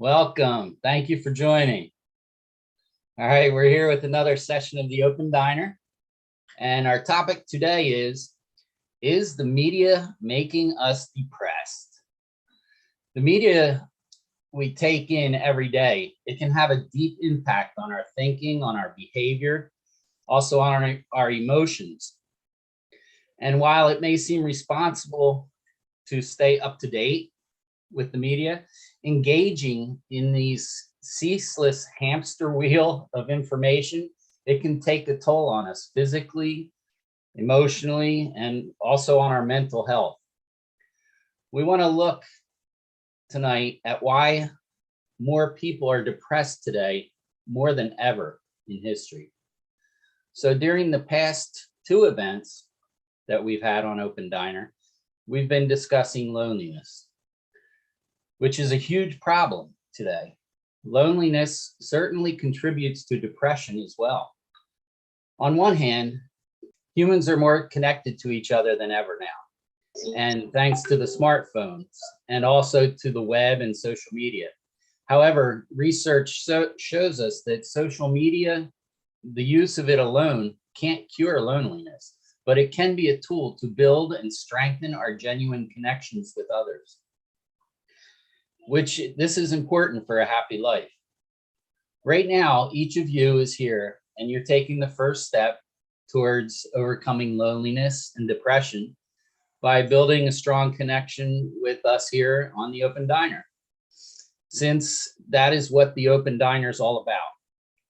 Welcome. Thank you for joining. All right, we're here with another session of the Open Diner. And our topic today is the media making us depressed? The media we take in every day, it can have a deep impact on our thinking, on our behavior, also on our emotions. And while it may seem responsible to stay up to date with the media, engaging in these ceaseless hamster wheel of information, it can take a toll on us physically, emotionally, and also on our mental health. We want to look tonight at why more people are depressed today more than ever in history. So during the past two events that we've had on Open Diner, we've been discussing loneliness, which is a huge problem today. Loneliness certainly contributes to depression as well. On one hand, humans are more connected to each other than ever now, and thanks to the smartphones and also to the web and social media. However, research shows us that social media, the use of it alone can't cure loneliness, but it can be a tool to build and strengthen our genuine connections with others, which this is important for a happy life. Right now, each of you is here and you're taking the first step towards overcoming loneliness and depression by building a strong connection with us here on the Open Diner, since that is what the Open Diner is all about.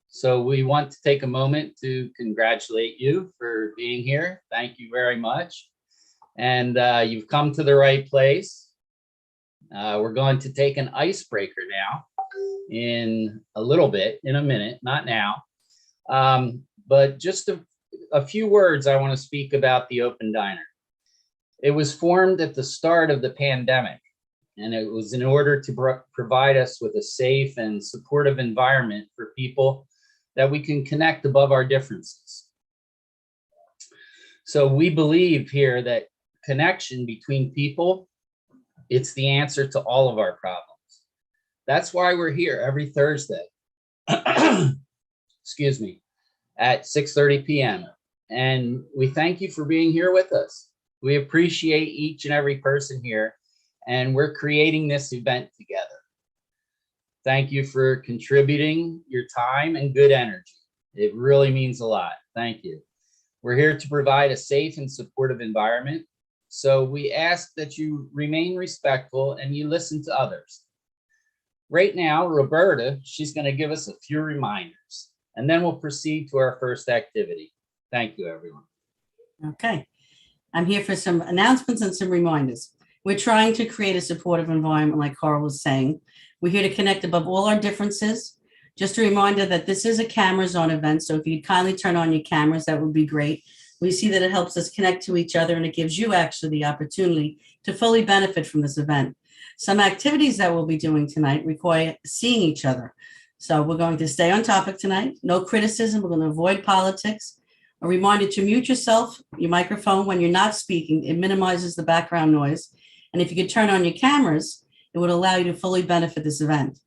So we want to take a moment to congratulate you for being here. Thank you very much. And you've come to the right place. We're going to take an icebreaker now in a little bit, in a minute, not now. But just a few words I want to speak about the Open Diner. It was formed at the start of the pandemic, and it was in order to provide us with a safe and supportive environment for people that we can connect above our differences. So we believe here that connection between people, it's the answer to all of our problems. That's why we're here every Thursday, excuse me, at 6:30 p.m. And we thank you for being here with us. We appreciate each and every person here, and we're creating this event together. Thank you for contributing your time and good energy. It really means a lot. Thank you. We're here to provide a safe and supportive environment. So we ask that you remain respectful and you listen to others. Right now, Roberta, she's going to give us a few reminders, and then we'll proceed to our first activity. Thank you, everyone. Okay. I'm here for some announcements and some reminders. We're trying to create a supportive environment, like Carl was saying. We're here to connect above all our differences. Just a reminder that this is a cameras on event, so if you'd kindly turn on your cameras, that would be great. We see that it helps us connect to each other, and it gives you actually the opportunity to fully benefit from this event. Some activities that we'll be doing tonight require seeing each other. So we're going to stay on topic tonight. No criticism. We're going to avoid politics. A reminder to mute yourself, your microphone, when you're not speaking. It minimizes the background noise. And if you could turn on your cameras, it would allow you to fully benefit this event.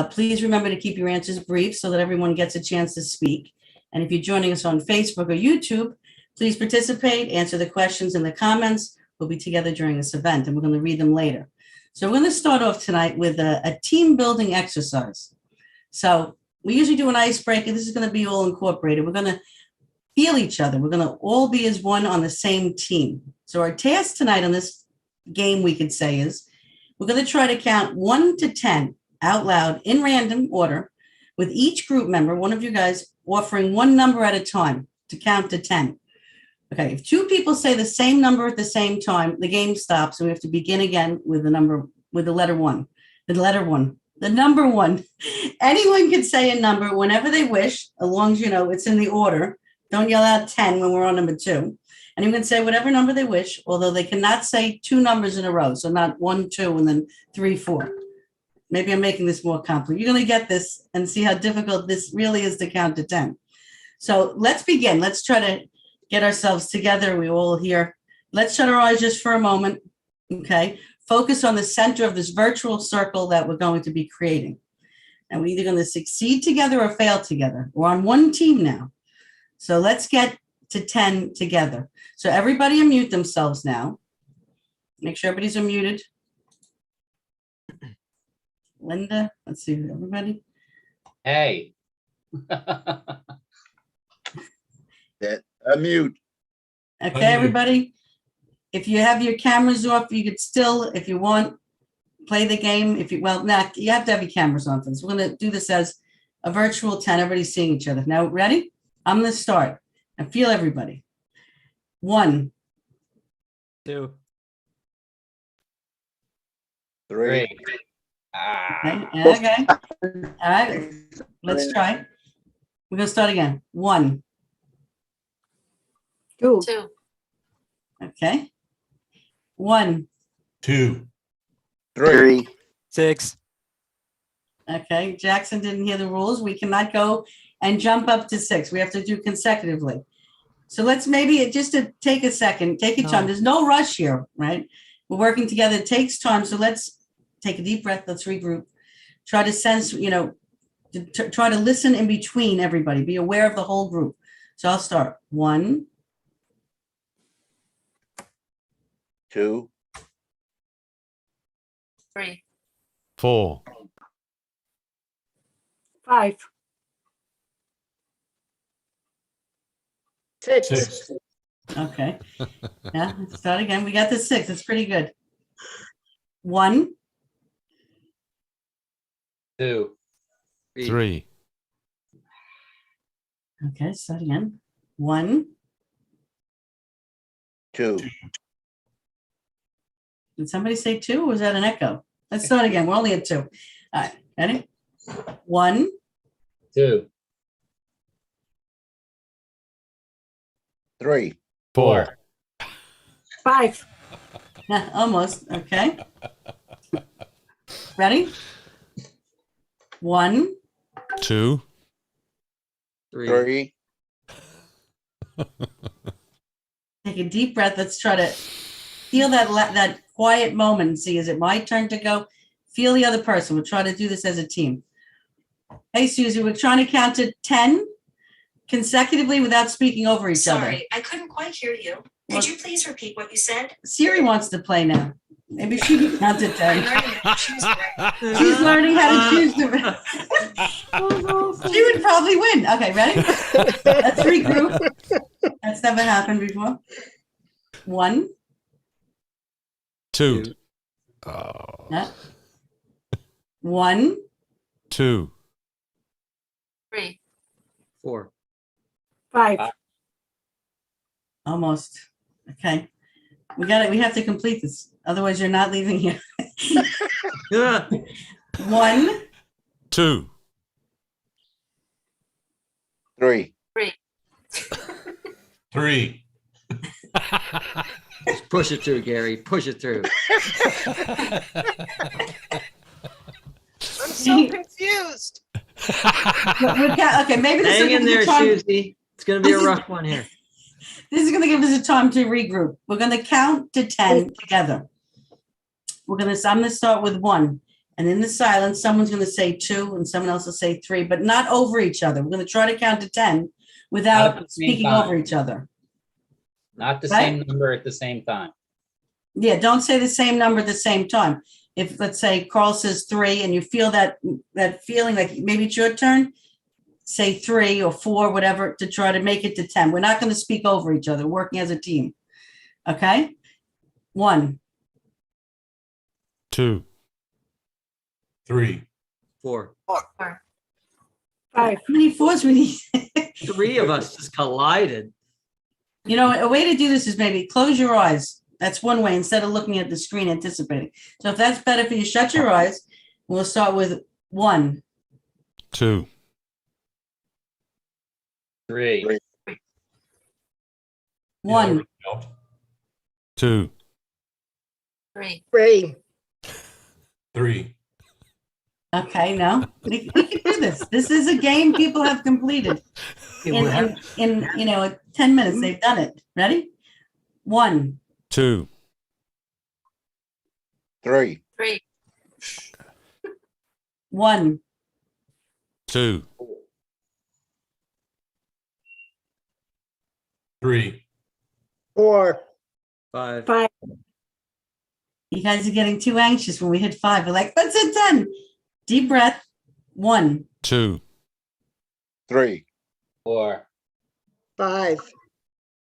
Please remember to keep your answers brief so that everyone gets a chance to speak. And if you're joining us on Facebook or YouTube, please participate, answer the questions in the comments. We'll be together during this event, and we're going to read them later. So we're going to start off tonight with a team building exercise. So we usually do an icebreaker. This is going to be all incorporated. We're going to feel each other. We're going to all be as one on the same team. So our task tonight on this game, we could say, is we're going to try to count 1 to 10 out loud in random order, with each group member, one of you guys, offering one number at a time to count to 10. Okay, if two people say the same number at the same time, the game stops, and we have to begin again with the number, with the letter one. The number one. Anyone can say a number whenever they wish, as long as you know it's in the order. Don't yell out 10 when we're on number 2. Anyone can say whatever number they wish, although they cannot say 2 numbers in a row. So not 1, 2, and then 3, 4. Maybe I'm making this more complicated. You're going to get this and see how difficult this really is to count to 10. So let's begin. Let's try to get ourselves together. We all here. Let's shut our eyes just for a moment. Okay. Focus on the center of this virtual circle that we're going to be creating. And we're either going to succeed together or fail together. We're on one team now. So let's get to 10 together. So everybody unmute themselves now. Make sure everybody's unmuted. Linda, let's see, everybody. Hey. Unmute. Okay, everybody. If you have your cameras off, you could still, if you want, play the game. If you, well, not, you have to have your cameras on for this. We're going to do this as a virtual 10. Everybody's seeing each other. Now, ready? I'm going to start and feel everybody. 1, 2, 3. Ah, okay. All right. Let's try. We're going to start again. 1. 2, Okay. 1. 2, 3. 6, Okay. Jackson didn't hear the rules. We cannot go and jump up to 6. We have to do consecutively. So let's maybe just to take a second, take your time. No. There's no rush here, right? We're working together. It takes time. So let's take a deep breath. Let's regroup. Try to sense, try to listen in between everybody. Be aware of the whole group. So I'll start. 1, 2. 3, 4, 5, 6, 6, Okay. Yeah, let's start again. We got the 6. It's pretty good. 1, 2, 3, okay, start again. 1, 2. did somebody say 2 or was that an echo? Let's start again. We're only at 2. All right, ready? 1, 2, 3. 4, 5, yeah, almost. Okay. Ready? 1, 2, 3. take a deep breath. Let's try to feel that quiet moment and see, is it my turn to go? Feel the other person. We'll try to do this as a team. Hey, Susie, we're trying to count to 10 consecutively without speaking over each other. Sorry, I couldn't quite hear you. Could you please repeat what you said? Siri wants to play now. Maybe she can count to 10. I'm learning how to choose the She's learning how to choose the. She would probably win. Okay, ready? Let's regroup. That's never happened before. 1, 2, yeah. 1, 2, 3, 4, 5, almost. Okay. We got it. We have to complete this. Otherwise, you're not leaving here. 1, 2, 3. 3. Push it through, Gary. Push it through. I'm so confused. Okay, maybe this Hang will in give there, us a time. Susie. It's going to be a rough one here. This is going to give us a time to regroup. We're going to count to 10 together. I'm going to start with 1. And in the silence, someone's going to say 2 and someone else will say 3, but not over each other. We're going to try to count to 10 Not at without the same speaking time. over each other. not the Right. same number at the same time. Yeah, don't say the same number at the same time. If, let's say, Carl says 3 and you feel that feeling like maybe it's your turn, say 3 or 4, whatever, to try to make it to 10. We're not going to speak over each other, working as a team. Okay? 1, 2, 3, 4. 5, how many 4s we need? 3 of us just collided. You know, a way to do this is maybe close your eyes. That's one way instead of looking at the screen anticipating. So if that's better for you, shut your eyes. We'll start with 1, 2, 3, 1, 2, 3, 3, 3. Okay, no, we can do this. This is a game people have completed in 10 minutes. They've done it. Ready? 1, 2, 3. 3, 1, 2, 3, 4, 5. 5, You guys are getting too anxious when we hit 5. We're like, that's it, done. Deep breath. 1. 2, 3, 4, 5,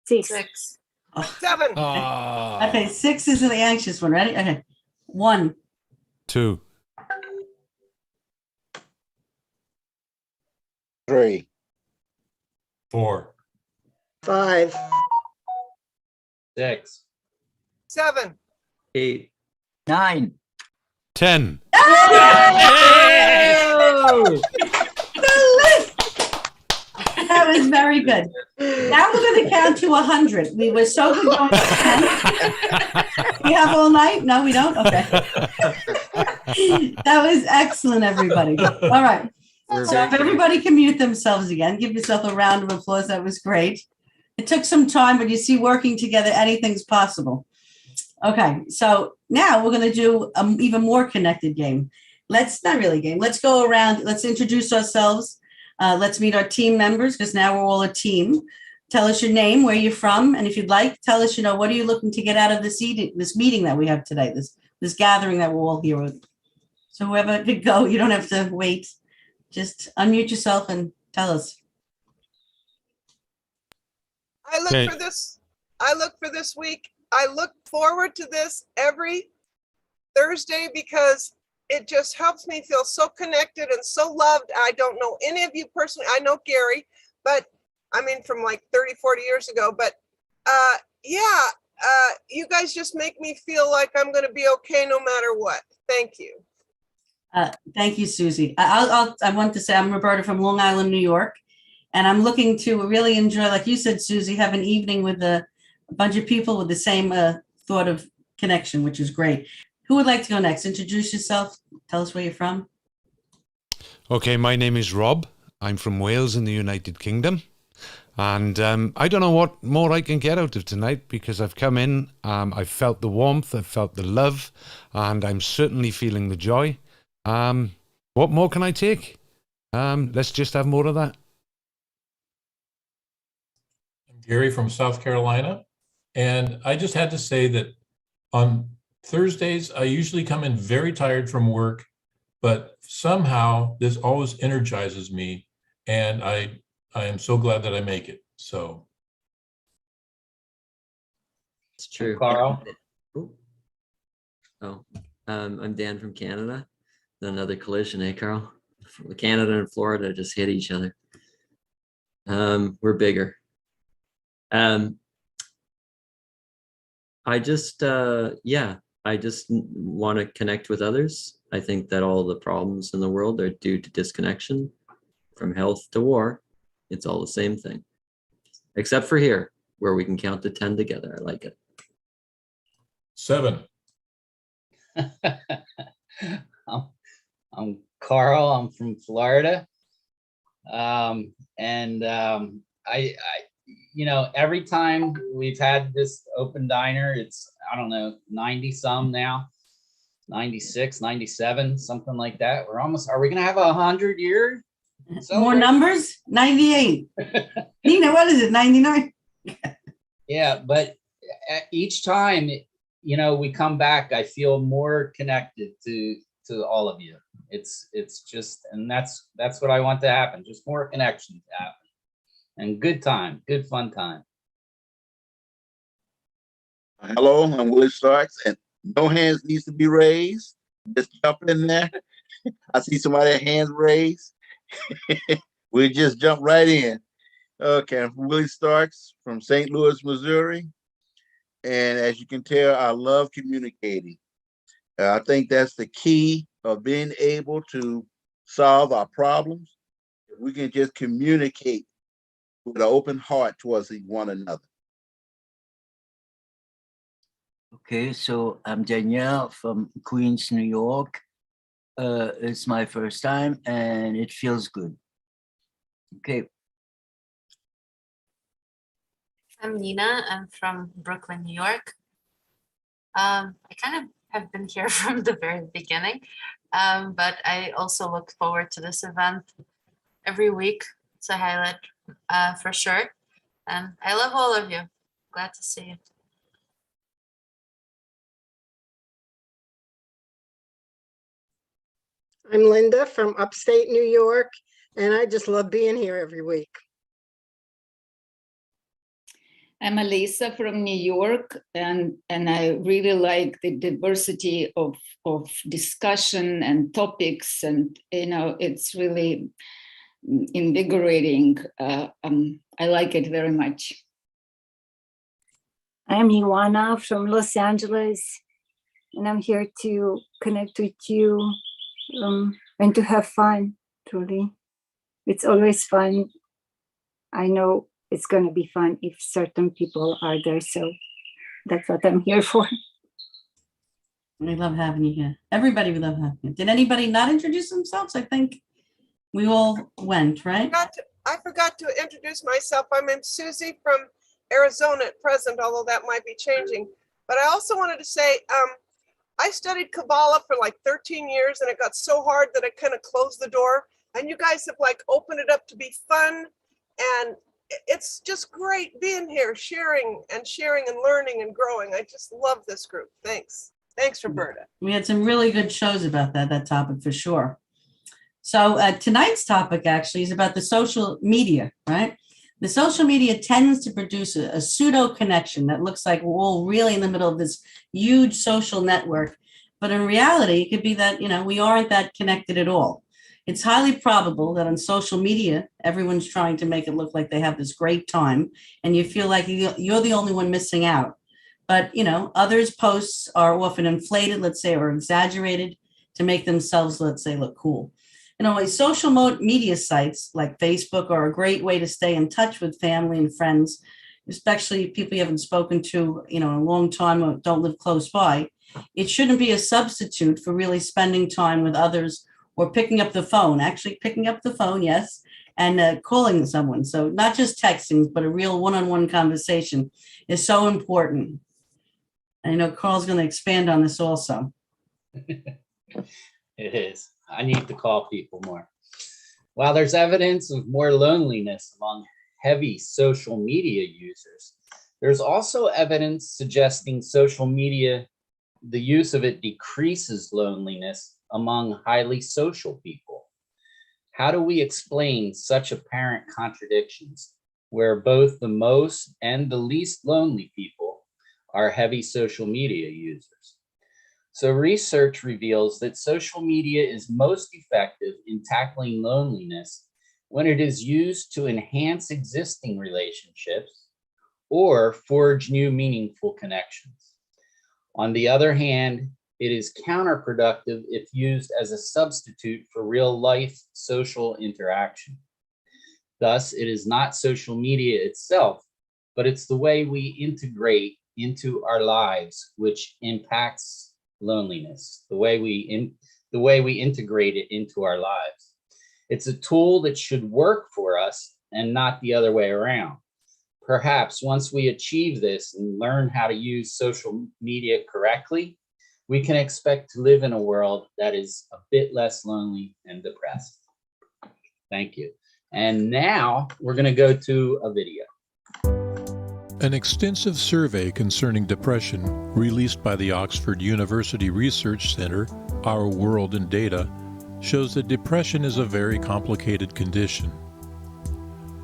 6, 6, Oh, 7, okay, 6 is the anxious one. Ready? Okay. 1, 2, 3, 4, 5, 6. 7. 8. 9. 10. Oh! that was very good. Now we're going to count to 100. We were so good going to 10. We have all night? No, we don't? Okay. That was excellent, everybody. All right. We're So if very- everybody can mute themselves again, give yourself a round of applause. That was great. It took some time, but you see, working together, anything's possible. Okay, so now we're going to do an even more connected game. Let's go around. Let's introduce ourselves. Let's meet our team members because now we're all a team. Tell us your name, where you're from, and if you'd like, tell us, what are you looking to get out of this meeting that we have today, this gathering that we're all here with. So whoever could go, you don't have to wait. Just unmute yourself and tell us. I look Okay. for this. I look for this week. I look forward to this every Thursday because it just helps me feel so connected and so loved. I don't know any of you personally. I know Gary, but I mean, from like 30, 40 years ago, but you guys just make me feel like I'm going to be okay no matter what. Thank you. Thank you, Susie. I want to say I'm Roberta from Long Island, New York, and I'm looking to really enjoy, like you said, Susie, have an evening with a bunch of people with the same thought of connection, which is great. Who would like to go next? Introduce yourself. Tell us where you're from. Okay, my name is Rob. I'm from Wales in the United Kingdom. And I don't know what more I can get out of tonight because I've come in, I've felt the warmth, I've felt the love, and I'm certainly feeling the joy. What more can I take? Let's just have more of that. I'm Gary from South Carolina. And I just had to say that on Thursdays, I usually come in very tired from work, but somehow this always energizes me. And I am so glad that I make it. So. It's true. Carl? Oh, I'm Dan from Canada. Another collision, Carl? Canada and Florida just hit each other. We're bigger. I just want to connect with others. I think that all the problems in the world are due to disconnection. From health to war, it's all the same thing. Except for here, where we can count to 10 together. I like it. 7. I'm Carl. I'm from Florida. Every time we've had this open diner, it's, I don't know, 90 some now, 96, 97, something like that. Are we going to have 100 years? More numbers? 98. Nina, what is it? 99? Yeah, but each time, we come back, I feel more connected to all of you. It's just, and that's what I want to happen. Just more connections happen and good fun time. Hello, I'm Willie Starks, and no hands needs to be raised. Just jump in there. I see somebody hands raised. We just jump right in. Okay, I'm Willie Starks from St. Louis, Missouri. And as you can tell, I love communicating. I think that's the key of being able to solve our problems. If we can just communicate with an open heart towards one another. Okay, so I'm Danielle from Queens, New York. It's my first time and it feels good. Okay. I'm Nina. I'm from Brooklyn, New York. I kind of have been here from the very beginning, but I also look forward to this event. every week. It's a highlight for sure. And I love all of you. Glad to see you. I'm Linda from upstate New York, and I just love being here every week. I'm Alisa from New York, and I really like the diversity of discussion and topics, and it's really invigorating. I like it very much. I'm Ioana from Los Angeles, and I'm here to connect with you and to have fun, truly. It's always fun. I know it's going to be fun if certain people are there, so that's what I'm here for. We love having you here. Everybody, we love having you. Did anybody not introduce themselves? I think we all went, right? I forgot to introduce myself. I'm Susie from Arizona at present, although that might be changing. But I also wanted to say, I studied Kabbalah for like 13 years, and it got so hard that I kind of closed the door. And you guys have like opened it up to be fun, and it's just great being here, sharing and learning and growing. I just love this group. Thanks. Thanks, Roberta. We had some really good shows about that topic for sure. So tonight's topic actually is about the social media, right? The social media tends to produce a pseudo connection that looks like we're all really in the middle of this huge social network. But in reality, it could be that, we aren't that connected at all. It's highly probable that on social media, everyone's trying to make it look like they have this great time, and you feel like you're the only one missing out. But, others' posts are often inflated, let's say, or exaggerated to make themselves, let's say, look cool. Social media sites like Facebook are a great way to stay in touch with family and friends, especially people you haven't spoken to, in a long time or don't live close by. It shouldn't be a substitute for really spending time with others or picking up the phone, yes, and calling someone. So not just texting, but a real one-on-one conversation is so important. I know Carl's going to expand on this also. It is. I need to call people more. While there's evidence of more loneliness among heavy social media users, there's also evidence suggesting social media, the use of it decreases loneliness among highly social people. How do we explain such apparent contradictions where both the most and the least lonely people are heavy social media users? So research reveals that social media is most effective in tackling loneliness when it is used to enhance existing relationships or forge new meaningful connections. On the other hand, it is counterproductive if used as a substitute for real-life social interaction. Thus, it is not social media itself, but it's the way we integrate into our lives which impacts loneliness, the way we integrate it into our lives. It's a tool that should work for us and not the other way around. Perhaps once we achieve this and learn how to use social media correctly, we can expect to live in a world that is a bit less lonely and depressed. Thank you. And now we're going to go to a video. An extensive survey concerning depression, released by the Oxford University Research Center, Our World in Data, shows that depression is a very complicated condition.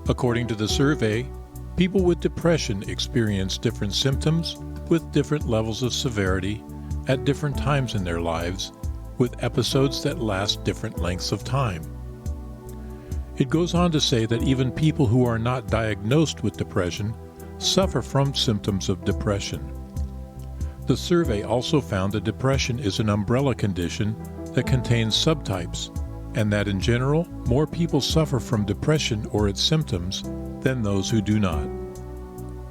According to the survey, people with depression experience different symptoms with different levels of severity at different times in their lives, with episodes that last different lengths of time. It goes on to say that even people who are not diagnosed with depression suffer from symptoms of depression. The survey also found that depression is an umbrella condition that contains subtypes, and that in general, more people suffer from depression or its symptoms than those who do not.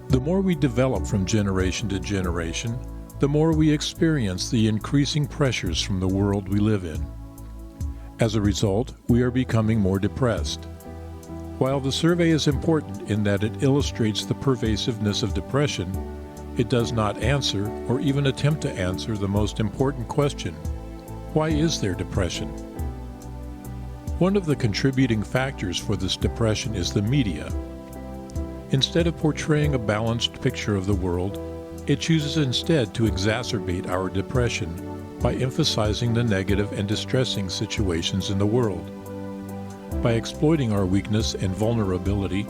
The more we develop from generation to generation, the more we experience the increasing pressures from the world we live in. As a result, we are becoming more depressed. While the survey is important in that it illustrates the pervasiveness of depression, it does not answer or even attempt to answer the most important question: why is there depression? One of the contributing factors for this depression is the media. Instead of portraying a balanced picture of the world, it chooses instead to exacerbate our depression by emphasizing the negative and distressing situations in the world. By exploiting our weakness and vulnerability,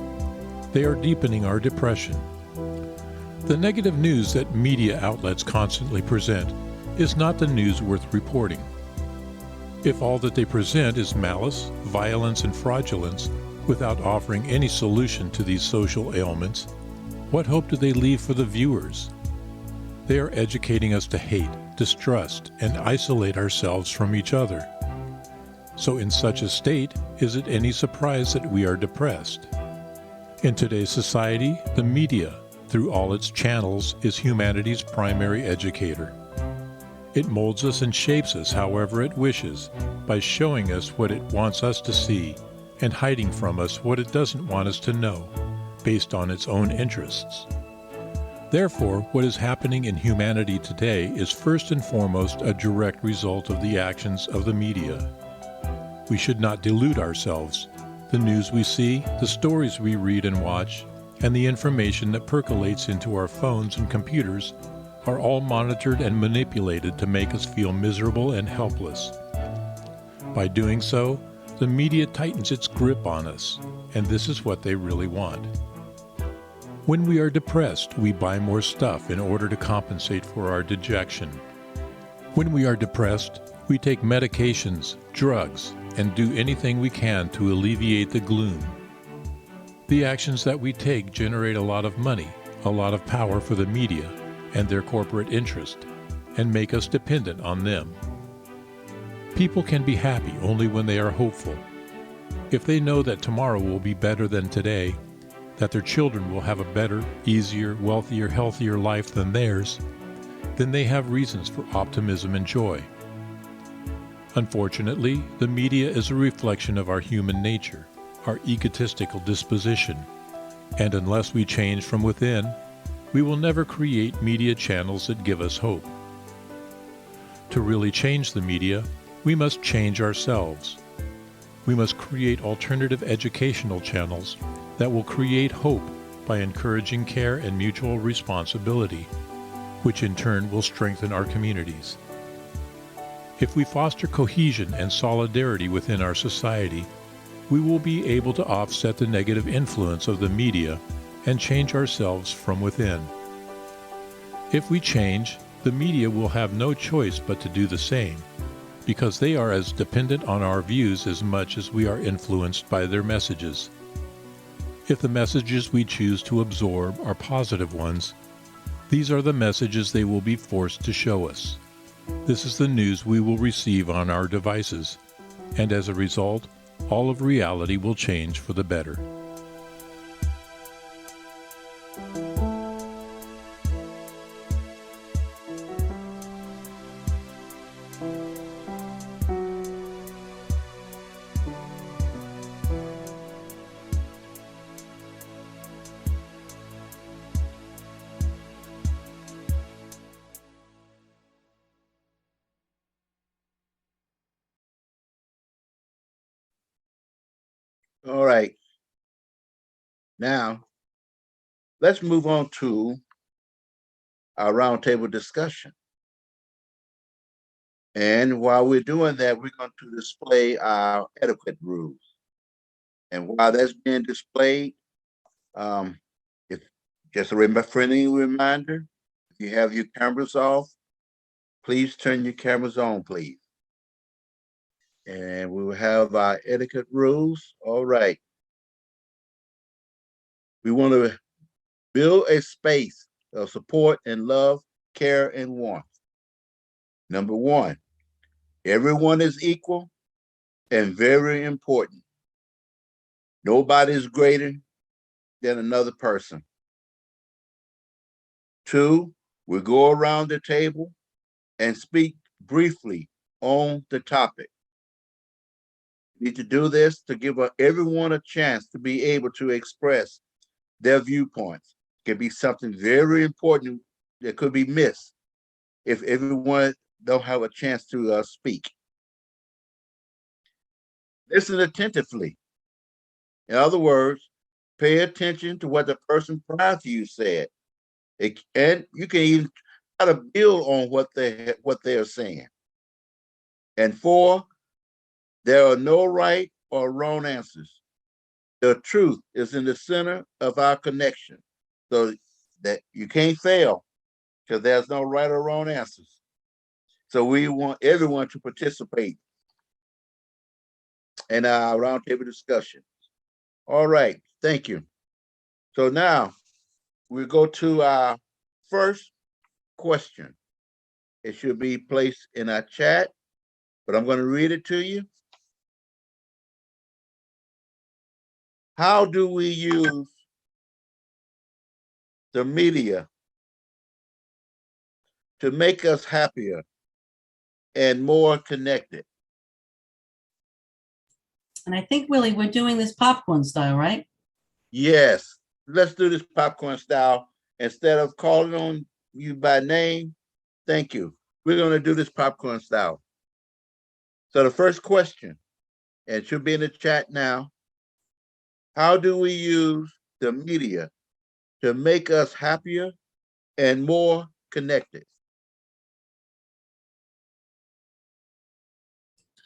they are deepening our depression. The negative news that media outlets constantly present is not the news worth reporting. If all that they present is malice, violence, and fraudulence, without offering any solution to these social ailments, what hope do they leave for the viewers? They are educating us to hate, distrust, and isolate ourselves from each other. So in such a state, is it any surprise that we are depressed? In today's society, the media, through all its channels, is humanity's primary educator. It molds us and shapes us however it wishes, by showing us what it wants us to see and hiding from us what it doesn't want us to know, based on its own interests. Therefore, what is happening in humanity today is first and foremost a direct result of the actions of the media. We should not delude ourselves. The news we see, the stories we read and watch, and the information that percolates into our phones and computers are all monitored and manipulated to make us feel miserable and helpless. By doing so, the media tightens its grip on us, and this is what they really want. When we are depressed, we buy more stuff in order to compensate for our dejection. When we are depressed, we take medications, drugs, and do anything we can to alleviate the gloom. The actions that we take generate a lot of money, a lot of power for the media and their corporate interest, and make us dependent on them. People can be happy only when they are hopeful. If they know that tomorrow will be better than today, that their children will have a better, easier, wealthier, healthier life than theirs, then they have reasons for optimism and joy. Unfortunately, the media is a reflection of our human nature, our egotistical disposition, and unless we change from within, we will never create media channels that give us hope. To really change the media, we must change ourselves. We must create alternative educational channels that will create hope by encouraging care and mutual responsibility, which in turn will strengthen our communities. If we foster cohesion and solidarity within our society, we will be able to offset the negative influence of the media and change ourselves from within. If we change, the media will have no choice but to do the same, because they are as dependent on our views as much as we are influenced by their messages. If the messages we choose to absorb are positive ones, these are the messages they will be forced to show us. This is the news we will receive on our devices, and as a result, all of reality will change for the better. All right. Now, let's move on to our roundtable discussion. And while we're doing that, we're going to display our etiquette rules. And while that's being displayed, if just a friendly reminder, if you have your cameras off, please turn your cameras on, please. And we will have our etiquette rules. All right. We want to build a space of support and love, care, and warmth. Number one, everyone is equal and very important. Nobody is greater than another person. Two, we go around the table and speak briefly on the topic. We need to do this to give everyone a chance to be able to express their viewpoints. It can be something very important that could be missed if everyone don't have a chance to speak. Listen attentively. In other words, pay attention to what the person prior to you said. And you can even try to build on what they are saying. And 4, there are no right or wrong answers. The truth is in the center of our connection, so that you can't fail because there's no right or wrong answers. So we want everyone to participate in our roundtable discussion. All right, thank you. So now we go to our first question. It should be placed in our chat, but I'm going to read it to you. How do we use the media to make us happier and more connected? And I think, Willie, we're doing this popcorn style, right? Yes, let's do this popcorn style. Instead of calling on you by name, thank you. We're going to do this popcorn style. So the first question, and it should be in the chat now. How do we use the media to make us happier and more connected?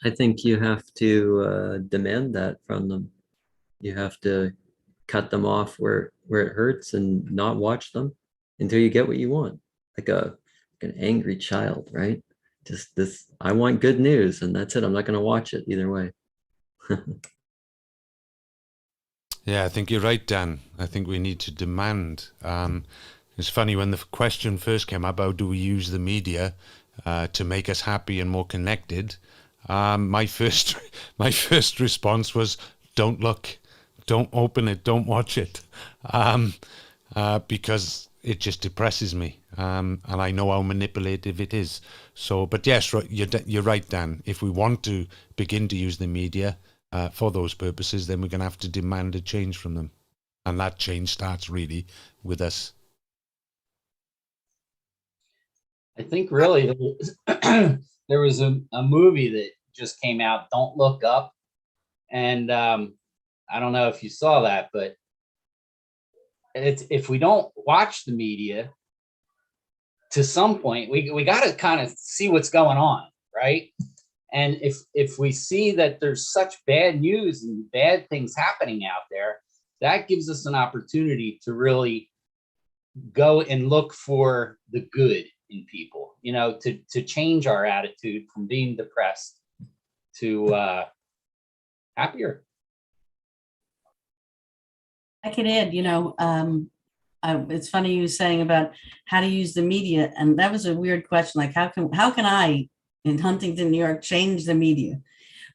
I think you have to demand that from them. You have to cut them off where it hurts and not watch them until you get what you want. Like an angry child, right? Just this, I want good news, and that's it. I'm not going to watch it either way. Yeah, I think you're right, Dan. I think we need to demand. It's funny, when the question first came up, how do we use the media to make us happy and more connected? My first response was, don't look, don't open it, don't watch it, because it just depresses me, and I know how manipulative it is. So, but yes, you're right, Dan. If we want to begin to use the media for those purposes, then we're going to have to demand a change from them, and that change starts really with us. I think really there was a movie that just came out, Don't Look Up. And I don't know if you saw that, but if we don't watch the media, to some point, we got to kind of see what's going on, right? And if we see that there's such bad news and bad things happening out there, that gives us an opportunity to really go and look for the good in people, to change our attitude from being depressed to happier. I could add, it's funny you saying about how to use the media, and that was a weird question. Like, how can I, in Huntington, New York, change the media?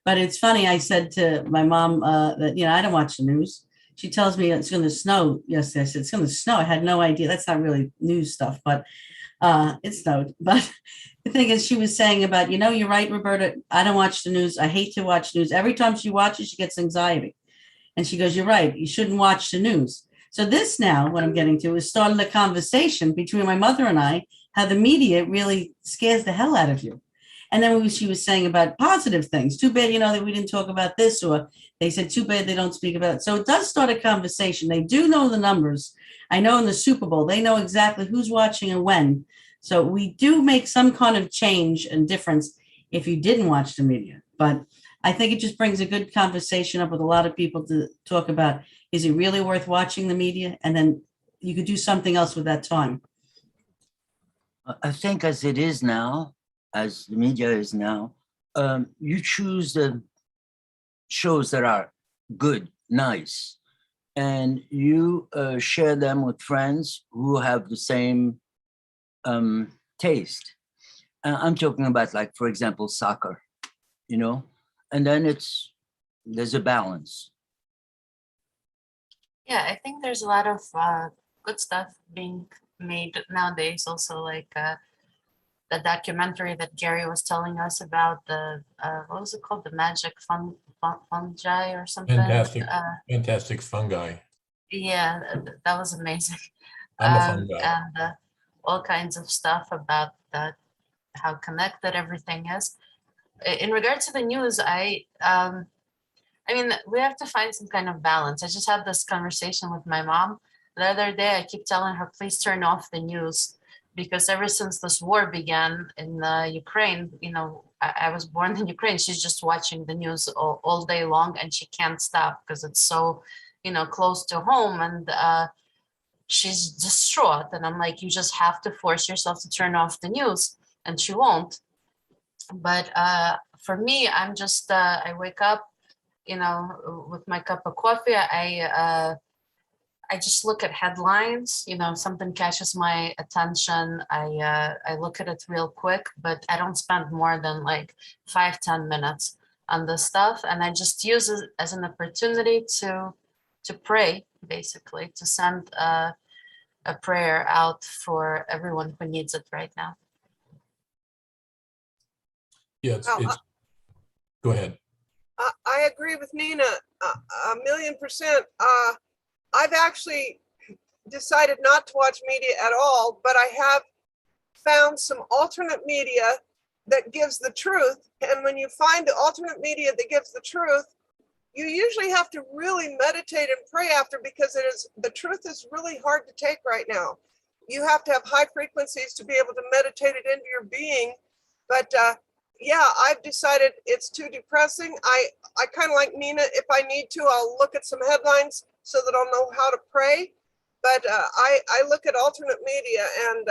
But it's funny. I said to my mom that I don't watch the news. She tells me it's going to snow. Yes, I said it's going to snow. I had no idea. That's not really news stuff, but it snowed. But the thing is, she was saying about, you're right, Roberta. I don't watch the news. I hate to watch news. Every time she watches, she gets anxiety. And she goes, you're right. You shouldn't watch the news. So this now, what I'm getting to, is starting a conversation between my mother and I, how the media really scares the hell out of you. And then she was saying about positive things. Too bad, that we didn't talk about this, or they said, too bad they don't speak about it. So it does start a conversation. They do know the numbers. I know in the Super Bowl, they know exactly who's watching and when. So we do make some kind of change and difference if you didn't watch the media. But I think it just brings a good conversation up with a lot of people to talk about, is it really worth watching the media? And then you could do something else with that time. I think as it is now, as the media is now, you choose the shows that are good, nice, and you share them with friends who have the same taste. I'm talking about, like, for example, soccer, and then there's a balance. Yeah, I think there's a lot of good stuff being made nowadays. Also, like the documentary that Gary was telling us about, the what was it called, the magic fungi or something. Fantastic fungi. Yeah, that was amazing. I'm a fungi. And all kinds of stuff about that, how connected everything is. In regards to the news, I I mean, we have to find some kind of balance. I just had this conversation with my mom the other day. I keep telling her, please turn off the news, because ever since this war began in Ukraine, you know, I was born in Ukraine. She's just watching the news all day long, and she can't stop because it's so, you know, close to home, and she's distraught. And I'm like, you just have to force yourself to turn off the news, and she won't. But for me, I'm just, I wake up, you know, with my cup of coffee. I just look at headlines, you know, something catches my attention. I look at it real quick, but I don't spend more than like 5-10 minutes on this stuff. And I just use it as an opportunity to pray, basically, to send a prayer out for everyone who needs it right now. Yeah, it's go ahead. I agree with Nina 1,000,000%. I've actually decided not to watch media at all, but I have found some alternate media that gives the truth. And when you find the alternate media that gives the truth, you usually have to really meditate and pray after, because the truth is really hard to take right now. You have to have high frequencies to be able to meditate it into your being. But yeah, I've decided it's too depressing. I kind of like Nina. If I need to, I'll look at some headlines so that I'll know how to pray. But I look at alternate media, and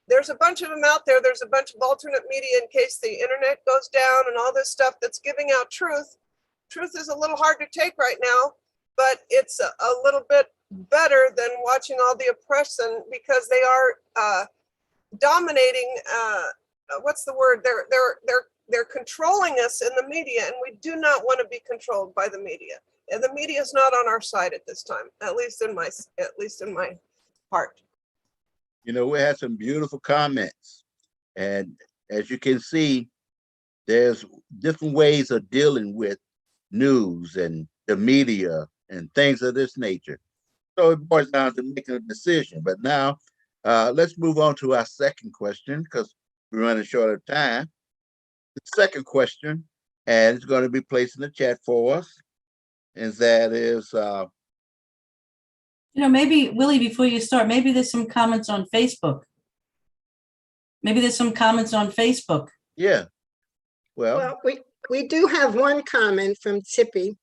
there's a bunch of them out there. There's a bunch of alternate media in case the internet goes down and all this stuff that's giving out truth. Truth is a little hard to take right now, but it's a little bit better than watching all the oppression, because they are dominating. What's the word? They're controlling us in the media, and we do not want to be controlled by the media. And the media is not on our side at this time, at least in my heart. You know, we had some beautiful comments, and as you can see, there's different ways of dealing with news and the media and things of this nature. So it boils down to making a decision. But now let's move on to our second question, because we're running short of time. The second question, and it's going to be placed in the chat for us, and that is, You know, maybe, Willie, before you start, maybe there's some comments on Facebook. yeah. Well, we do have one comment from Tippy,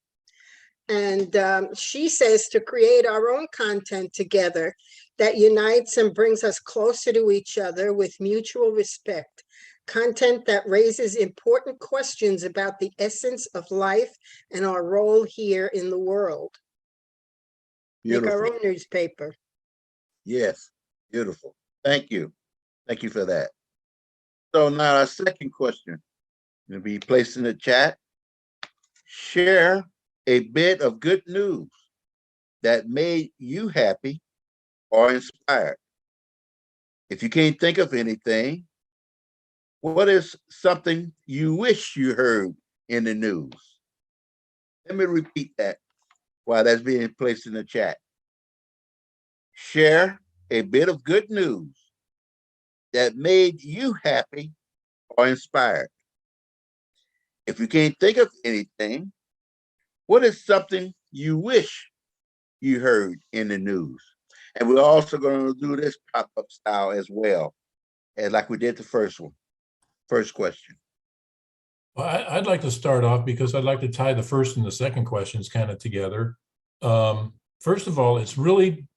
and she says to create our own content together that unites and brings us closer to each other with mutual respect. Content that raises important questions about the essence of life and our role here in the world. Beautiful. Make our own newspaper. Yes, beautiful. Thank you. Thank you for that. So now our second question will be placed in the chat. Share a bit of good news that made you happy or inspired. If you can't think of anything, what is something you wish you heard in the news? Let me repeat that while that's being placed in the chat. Share a bit of good news that made you happy or inspired. If you can't think of anything, what is something you wish you heard in the news? And we're also going to do this pop-up style as well, as like we did the first one. First question. Well, I'd like to start off because I'd like to tie the first and the second questions kind of together. First of all, it's really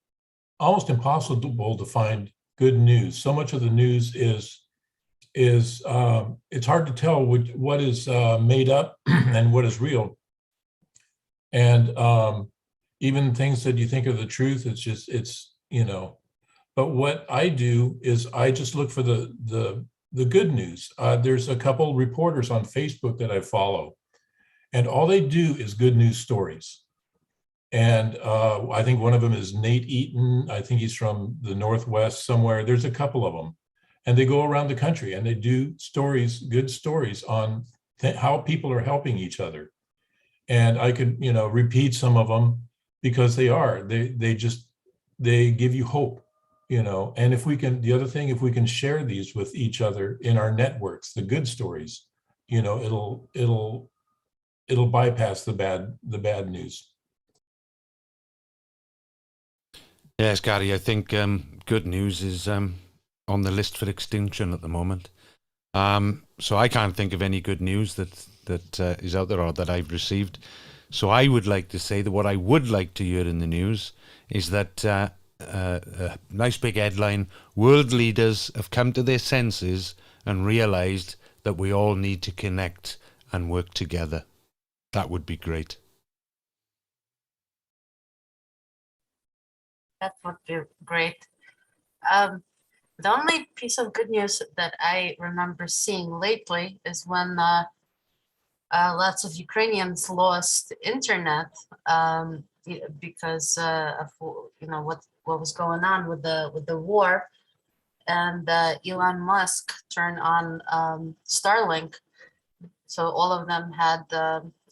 almost impossible to find good news. So much of the news is it's hard to tell what is made up and what is real. And even things that you think are the truth, it's you know. But what I do is I just look for the good news. There's a couple reporters on Facebook that I follow, and all they do is good news stories. And I think one of them is Nate Eaton. I think he's from the Northwest somewhere. There's a couple of them, and they go around the country and they do stories, good stories on how people are helping each other. And I could, repeat some of them because they give you hope. And if we can, the other thing, if we can share these with each other in our networks, the good stories, it'll it'll bypass the bad news. Yes, Gary, I think good news is on the list for extinction at the moment. So I can't think of any good news that is out there or that I've received. So I would like to say that what I would like to hear in the news is that a nice big headline: world leaders have come to their senses and realized that we all need to connect and work together. That would be great. That would be great. The only piece of good news that I remember seeing lately is when lots of Ukrainians lost internet because of what was going on with the war, and Elon Musk turned on Starlink, so all of them had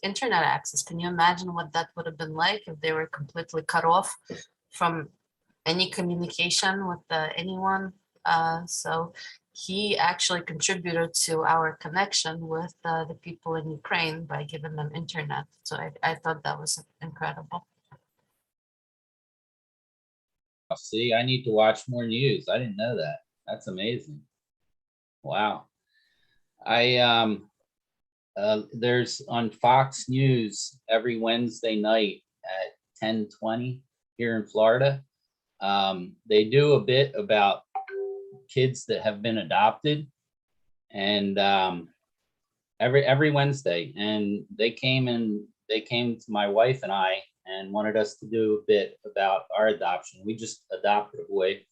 internet access. Can you imagine what that would have been like if they were completely cut off from any communication with anyone? So he actually contributed to our connection with the people in Ukraine by giving them internet. So I thought that was incredible. See, I need to watch more news. I didn't know that. That's amazing. Wow. There's on Fox News every Wednesday night at 10:20 here in Florida. They do a bit about kids that have been adopted, and every Wednesday, and they came to my wife and I and wanted us to do a bit about our adoption. We just adopted a boy.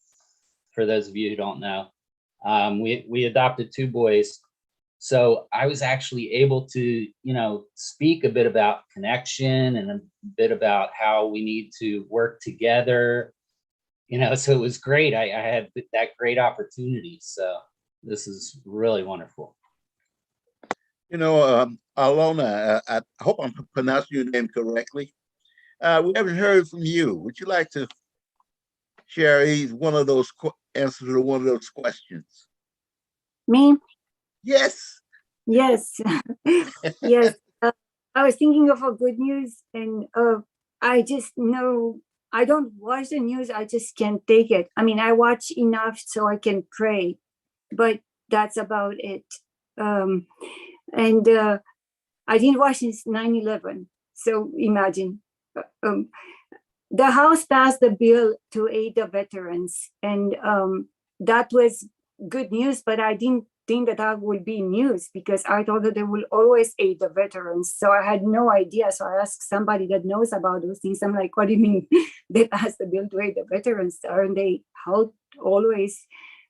For those of you who don't know, we adopted 2 boys. So I was actually able to, speak a bit about connection and a bit about how we need to work together. So it was great. I had that great opportunity. So this is really wonderful. Alona, I hope I'm pronouncing your name correctly. We haven't heard from you. Would you like to share one of those answers to one of those questions? Me? Yes. Yes. Yes. I was thinking of a good news, and I just know I don't watch the news. I just can't take it. I mean, I watch enough so I can pray, but that's about it. And I didn't watch since 9/11. So imagine. The House passed the bill to aid the veterans, and that was good news, but I didn't think that would be news because I thought that they will always aid the veterans. So I had no idea. So I asked somebody that knows about those things. I'm like, what do you mean they passed the bill to aid the veterans? Aren't they helped always?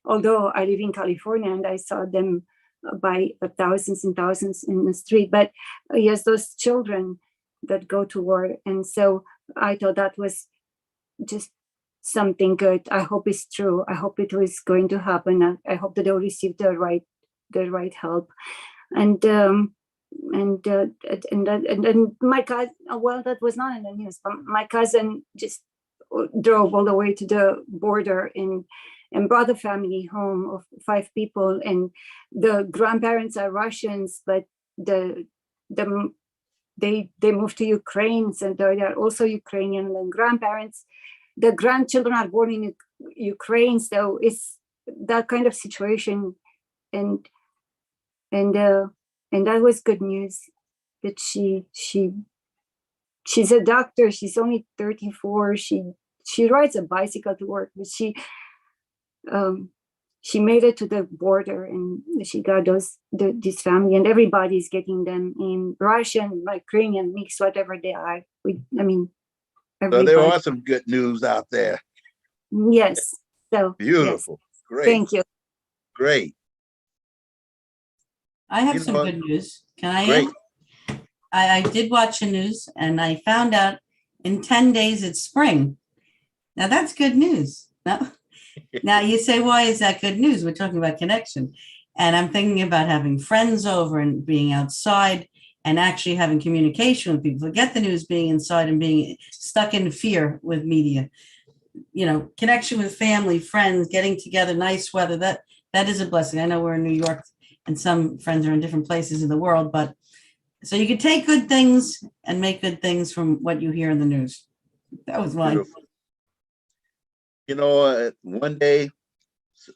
Although I live in California and I saw them by thousands and thousands in the street. But yes, those children that go to war. And so I thought that was just something good. I hope it's true. I hope it was going to happen. I hope that they'll receive the right help. And my cousin, well, that was not in the news, but my cousin just drove all the way to the border and brought a family home of 5 people, and the grandparents are Russians, but they moved to Ukraine, so they're also Ukrainian, and the grandchildren are born in Ukraine, so it's that kind of situation, and that was good news that she's a doctor. She's only 34. She rides a bicycle to work, but she made it to the border, and she got this family, and everybody's getting them in Russian, Ukrainian, mixed, whatever they are. So there are some good news out there. Yes. So beautiful. Yes. Great. Thank you. Great. I have some good news. Can I? Great. I did watch the news, and I found out in 10 days it's spring. Now that's good news. Now you say, why is that good news? We're talking about connection. And I'm thinking about having friends over and being outside and actually having communication with people. Forget the news, being inside and being stuck in fear with media. Connection with family, friends, getting together, nice weather. That is a blessing. I know we're in New York and some friends are in different places in the world, but So you can take good things and make good things from what you hear in the news. That was mine. Beautiful. You know, one day,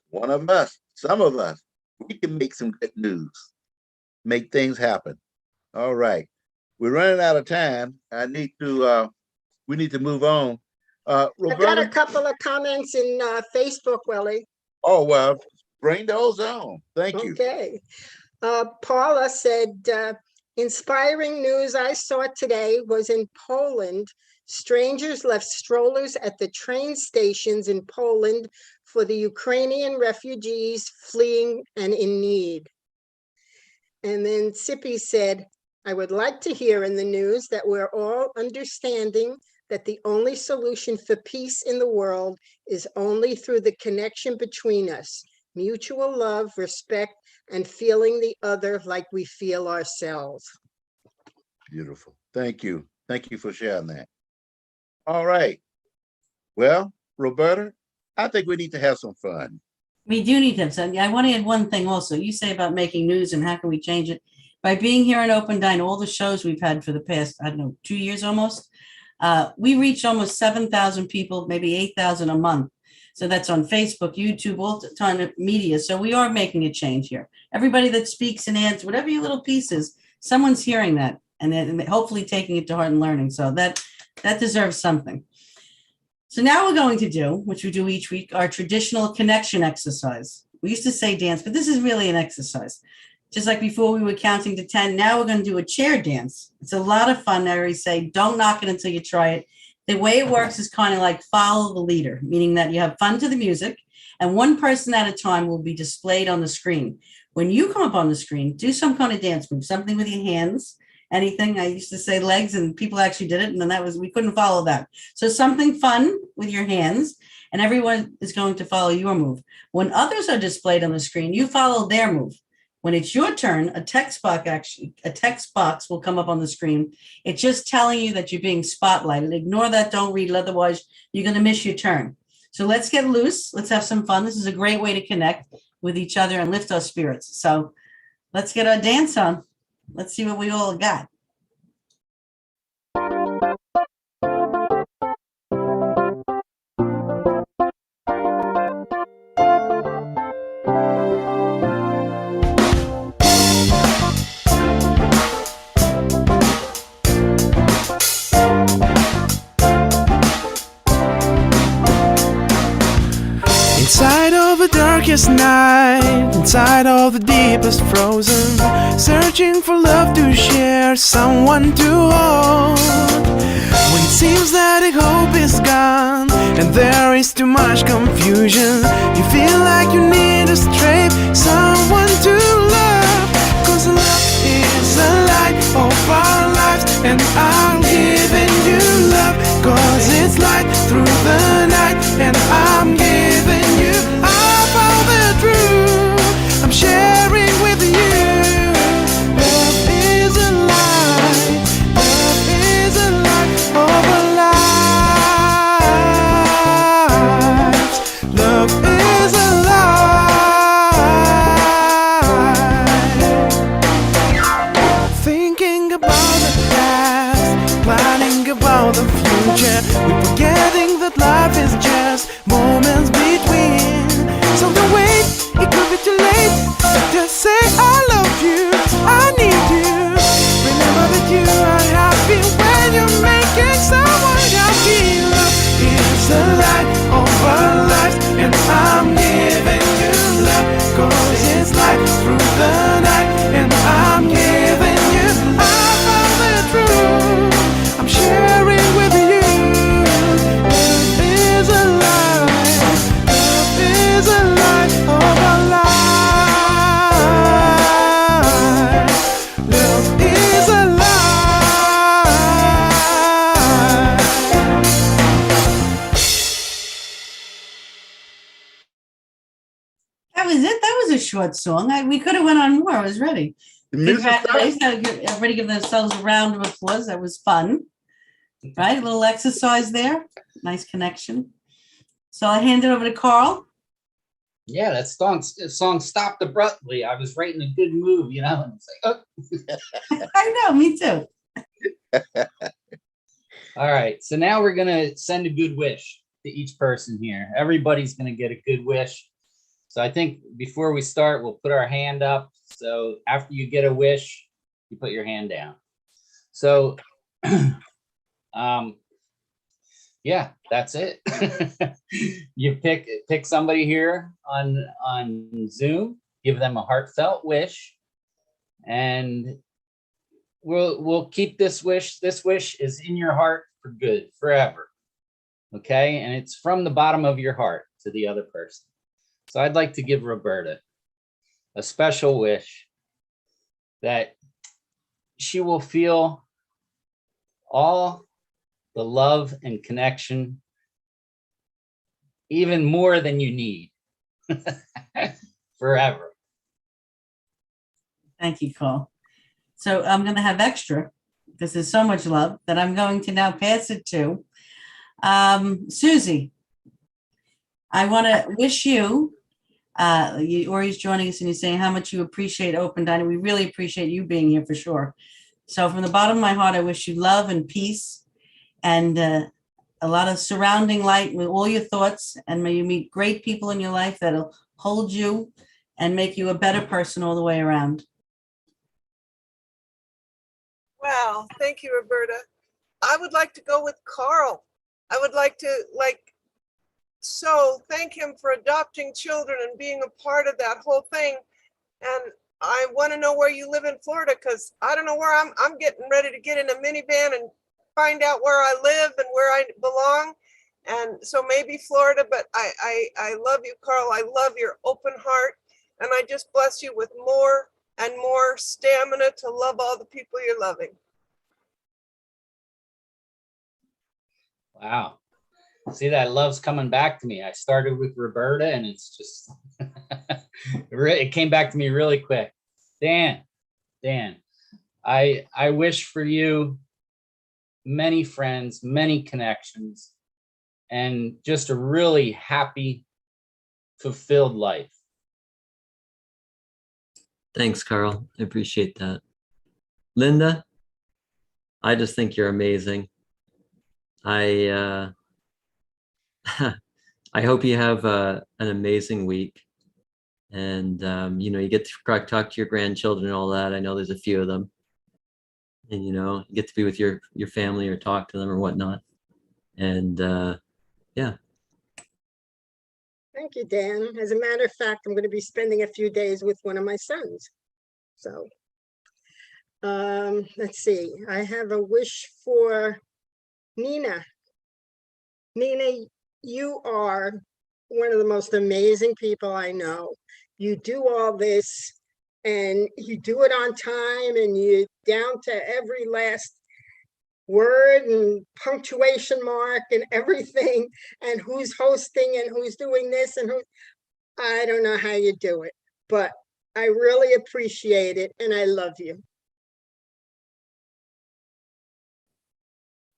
one of us, some of us, we can make some good news, make things happen. All right. We're running out of time. We need to move on. I got a Roberta? couple of comments in Facebook, Willie. Oh, well, bring those on. Thank you. Okay. Paula said, inspiring news I saw today was in Poland. Strangers left strollers at the train stations in Poland for the Ukrainian refugees fleeing and in need. And then Sippy said, I would like to hear in the news that we're all understanding that the only solution for peace in the world is only through the connection between us, mutual love, respect, and feeling the other like we feel ourselves. Beautiful. Thank you. Thank you for sharing that. All right. Well, Roberta, I think we need to have some fun. We do need to have some. I want to add one thing also. You say about making news and how can we change it? By being here in Open Dine, all the shows we've had for the past, 2 years almost, we reach almost 7,000 people, maybe 8,000 a month. So that's on Facebook, YouTube, all the ton of media. So we are making a change here. Everybody that speaks and adds, whatever your little piece is, someone's hearing that and then hopefully taking it to heart and learning. So that deserves something. So now we're going to do, which we do each week, our traditional connection exercise. We used to say dance, but this is really an exercise. Just like before we were counting to 10, now we're going to do a chair dance. It's a lot of fun. I always say, don't knock it until you try it. The way it works is kind of like follow the leader, meaning that you have fun to the music and one person at a time will be displayed on the screen. When you come up on the screen, do some kind of dance move, something with your hands, anything. I used to say legs and people actually did it. And then we couldn't follow that. So something fun with your hands and everyone is going to follow your move. When others are displayed on the screen, you follow their move. When it's your turn, a text box will come up on the screen. It's just telling you that you're being spotlighted. Ignore that, don't read it, otherwise you're going to miss your turn. So let's get loose. Let's have some fun. This is a great way to connect with each other and lift our spirits. So let's get our dance on. Let's see what we all got. Inside of the darkest night, inside of the deepest frozen, searching for love to share, someone to hold. When it seems that the hope is gone and there is too much confusion, you feel like you need a strength, someone to love. Cause love is the light of our lives, and I'm giving you love. Cause it's light through the night, and I'm giving you all the truth I'm sharing with you. Love is a light, love is a light of our lives. Love is a light. Thinking about the past, planning about the future, we're forgetting that life is just moments between. So don't wait, it could be too late. Just say I love you, I need you. Remember that you are happy when you're making someone happy. Love is the light of our lives, and I'm giving you love. Cause it's light through the night, and I'm giving you all the truth I'm sharing with you. Love is a light, love is a light of our lives. Love is a light. That was it. That was a short song. We could have went on more. I was ready. The music stopped. Congratulations. Everybody give themselves a round of applause. That was fun. Right? A little exercise there. Nice connection. So I'll hand it over to Carl. Yeah, that song stopped abruptly. I was right in a good mood, you know. And it's like, oh. I know, me too. All right, so now we're gonna send a good wish to each person here. Everybody's gonna get a good wish. So I think before we start, we'll put our hand up. So after you get a wish, you put your hand down. So, yeah, that's it. You pick somebody here on Zoom, give them a heartfelt wish, and we'll keep this wish. This wish is in your heart for good, forever. Okay, and it's from the bottom of your heart to the other person. So I'd like to give Roberta a special wish that she will feel all the love and connection, even more than you need, forever. Thank you, Cole. So I'm going to have extra because there's so much love that I'm going to now pass it to Susie. I want to wish you, Ori's joining us and you're saying how much you appreciate Open Dining. We really appreciate you being here for sure. So from the bottom of my heart, I wish you love and peace and a lot of surrounding light with all your thoughts. And may you meet great people in your life that'll hold you and make you a better person all the way around. Wow, thank you, Roberta. I would like to go with Carl. I would like to thank him for adopting children and being a part of that whole thing. And I want to know where you live in Florida, because I don't know where I'm getting ready to get in a minivan and find out where I live and where I belong. And so maybe Florida, but I love you, Carl. I love your open heart. And I just bless you with more and more stamina to love all the people you're loving. Wow. See, that love's coming back to me. I started with Roberta and it's just, it came back to me really quick. Dan, I wish for you many friends, many connections, and just a really happy, fulfilled life. Thanks, Carl. I appreciate that. Linda, I just think you're amazing. I hope you have an amazing week, and you get to talk to your grandchildren and all that. I know there's a few of them, and you get to be with your family or talk to them or whatnot. And yeah. Thank you, Dan. As a matter of fact, I'm going to be spending a few days with one of my sons. So let's see. I have a wish for Nina. Nina, you are one of the most amazing people I know. You do all this and you do it on time and you down to every last word and punctuation mark and everything, and who's hosting and who's doing this and who. I don't know how you do it, but I really appreciate it and I love you.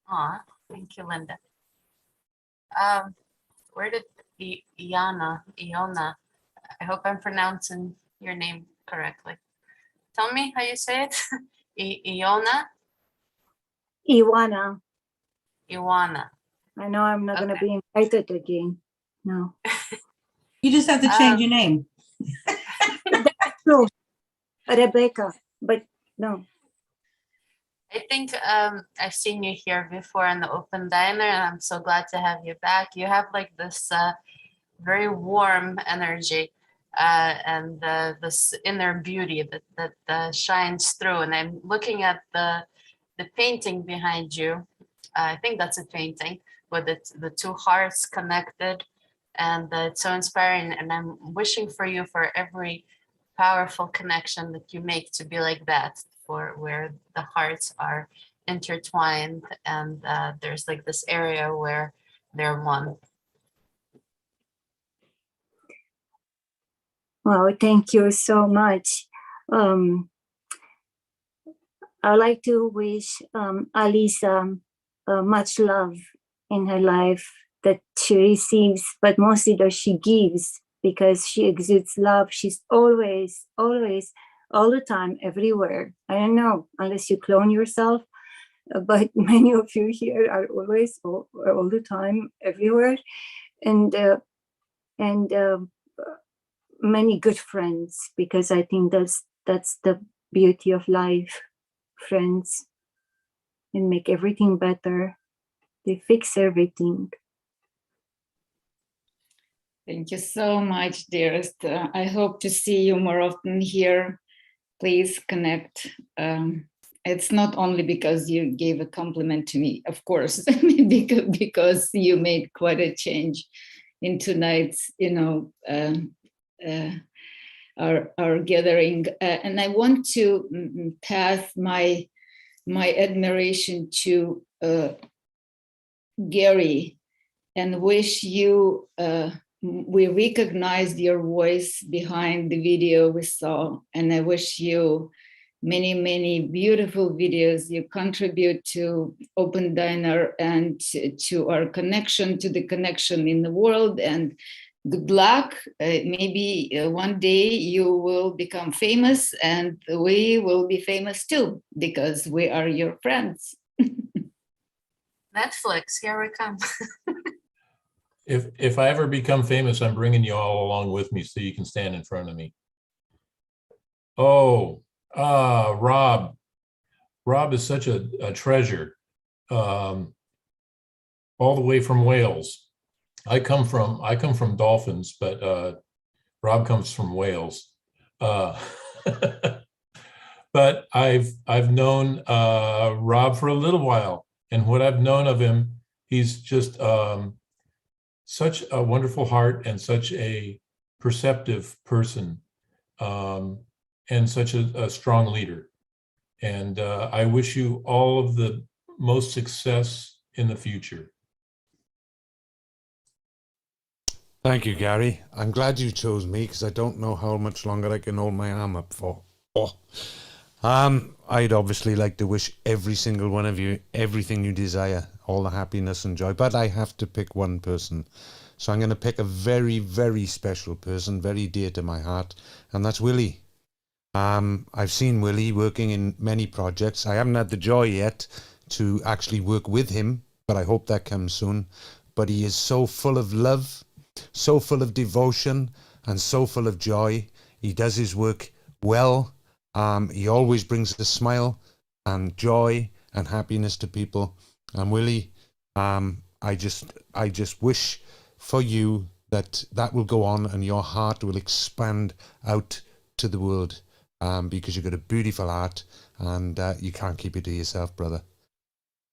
Aw, thank you, Linda. Where did Iona, I hope I'm pronouncing your name correctly. Tell me how you say it. Iona? Iwana. Iwana. I know I'm not going to be invited again. No. You just have to change your name. That's true. Rebecca, but no. I think I've seen you here before in the Open Diner, and I'm so glad to have you back. You have like this very warm energy and this inner beauty that shines through. And I'm looking at the painting behind you. I think that's a painting with the two hearts connected, and it's so inspiring. And I'm wishing for you for every powerful connection that you make to be like that, for where the hearts are intertwined and there's like this area where they're one. Well, thank you so much. I'd like to wish Alisa much love in her life that she receives, but mostly that she gives because she exudes love. She's always, always, all the time, everywhere. I don't know, unless you clone yourself, but many of you here are always, all the time, everywhere. And many good friends, because I think that's the beauty of life. Friends, and make everything better. They fix everything. Thank you so much, dearest. I hope to see you more often here. Please connect. It's not only because you gave a compliment to me, of course, because you made quite a change in tonight's, our gathering. And I want to pass my admiration to Gary and wish you, we recognized your voice behind the video we saw, and I wish you many, many beautiful videos you contribute to Open Diner and to our connection, to the connection in the world. And good luck. Maybe one day you will become famous and we will be famous too, because we are your friends. Netflix, here we come. If I ever become famous, I'm bringing you all along with me so you can stand in front of me. Oh, Rob. Rob is such a treasure. All the way from Wales. I come from dolphins, but Rob comes from Wales. But I've known Rob for a little while, and what I've known of him, he's just such a wonderful heart and such a perceptive person, and such a strong leader. And I wish you all of the most success in the future. Thank you, Gary. I'm glad you chose me because I don't know how much longer I can hold my arm up for. I'd obviously like to wish every single one of you everything you desire, all the happiness and joy, but I have to pick one person. So I'm going to pick a very, very special person, very dear to my heart, and that's Willie. I've seen Willie working in many projects. I haven't had the joy yet to actually work with him, but I hope that comes soon. But he is so full of love, so full of devotion, and so full of joy. He does his work well. He always brings a smile and joy and happiness to people. And Willie, I just wish for you that will go on and your heart will expand out to the world, because you've got a beautiful heart and you can't keep it to yourself, brother.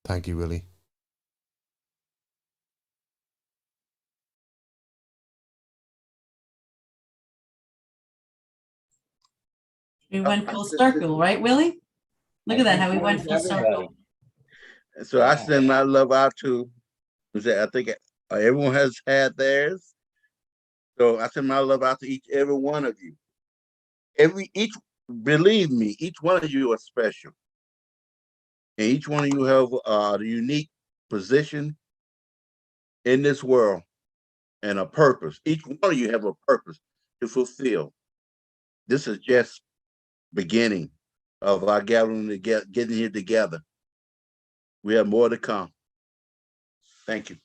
Thank you, Willie. We went full circle, right, Willie? Look at that, how we went full circle. So I send my love out to, I think everyone has had theirs. So I send my love out to every one of you. Believe me, each one of you are special. And each one of you have a unique position in this world and a purpose. Each one of you have a purpose to fulfill. This is just beginning of our gathering together, getting here together. We have more to come. Thank you.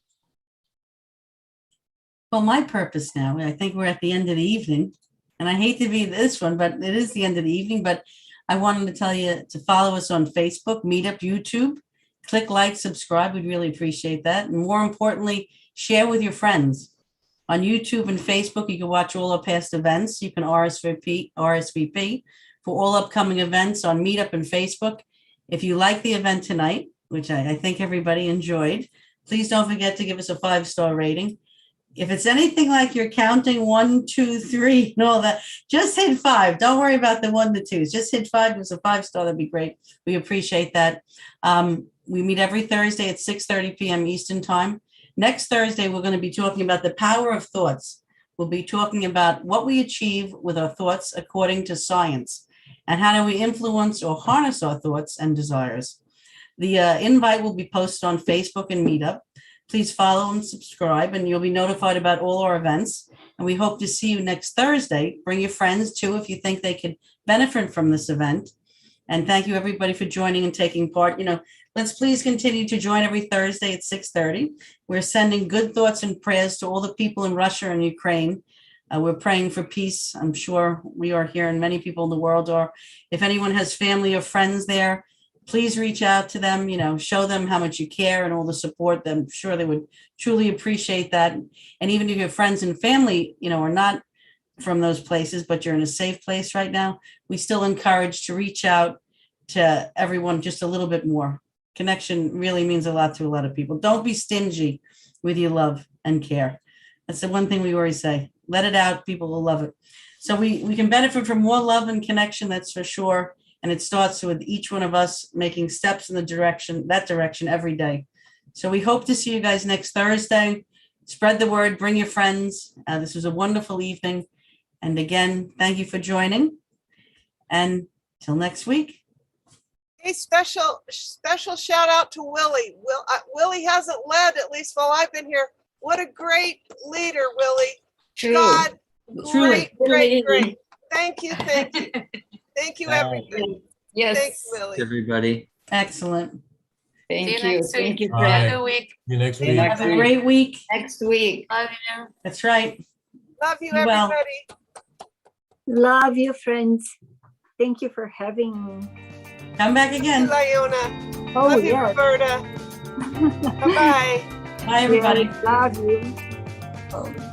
Well, my purpose now, I think we're at the end of the evening, and I hate to be this one, but it is the end of the evening. But I wanted to tell you to follow us on Facebook, Meetup, YouTube, click like, subscribe. We'd really appreciate that. And more importantly, share with your friends. On YouTube and Facebook, you can watch all our past events. You can RSVP for all upcoming events on Meetup and Facebook. If you like the event tonight, which I think everybody enjoyed, please don't forget to give us a 5-star rating. If it's anything like you're counting 1, 2, 3 and all that, just hit 5. Don't worry about the 1 to 2s. Just hit 5. Give us a 5-star. That'd be great. We appreciate that. We meet every Thursday at 6:30 p.m. Eastern Time. Next Thursday, we're going to be talking about the power of thoughts. We'll be talking about what we achieve with our thoughts according to science, and how do we influence or harness our thoughts and desires. The invite will be posted on Facebook and Meetup. Please follow and subscribe, and you'll be notified about all our events. And we hope to see you next Thursday. Bring your friends too if you think they could benefit from this event. And thank you everybody for joining and taking part. Let's please continue to join every Thursday at 6:30. We're sending good thoughts and prayers to all the people in Russia and Ukraine. We're praying for peace. I'm sure we are here and many people in the world are. If anyone has family or friends there, please reach out to them, show them how much you care and all the support. I'm sure they would truly appreciate that. And even if your friends and family, are not from those places, but you're in a safe place right now, we still encourage to reach out to everyone just a little bit more. Connection really means a lot to a lot of people. Don't be stingy with your love and care. That's the one thing we always say. Let it out. People will love it. So we can benefit from more love and connection, that's for sure. And it starts with each one of us making steps in that direction every day. So we hope to see you guys next Thursday. Spread the word, bring your friends. This was a wonderful evening. And again, thank you for joining. And till next week. Hey, special shout out to Willie. Willie hasn't led, at least while I've been here. What a great leader, Willie. True. God, Truly. great. Thank you. Thank you, everybody. Yes. Thanks, Willie. Everybody. Excellent. Thank See you you. next Thank week. you, All right. Fred. Good week. See you next week. Have a great week. Next week. Love you. That's right. Love you, Be well. everybody. Love you, friends. Thank you for having me. Come back Thank you, again. Leona. Oh, Love you, yes. Roberta. Bye-bye. Bye, everybody. Love you. Oh.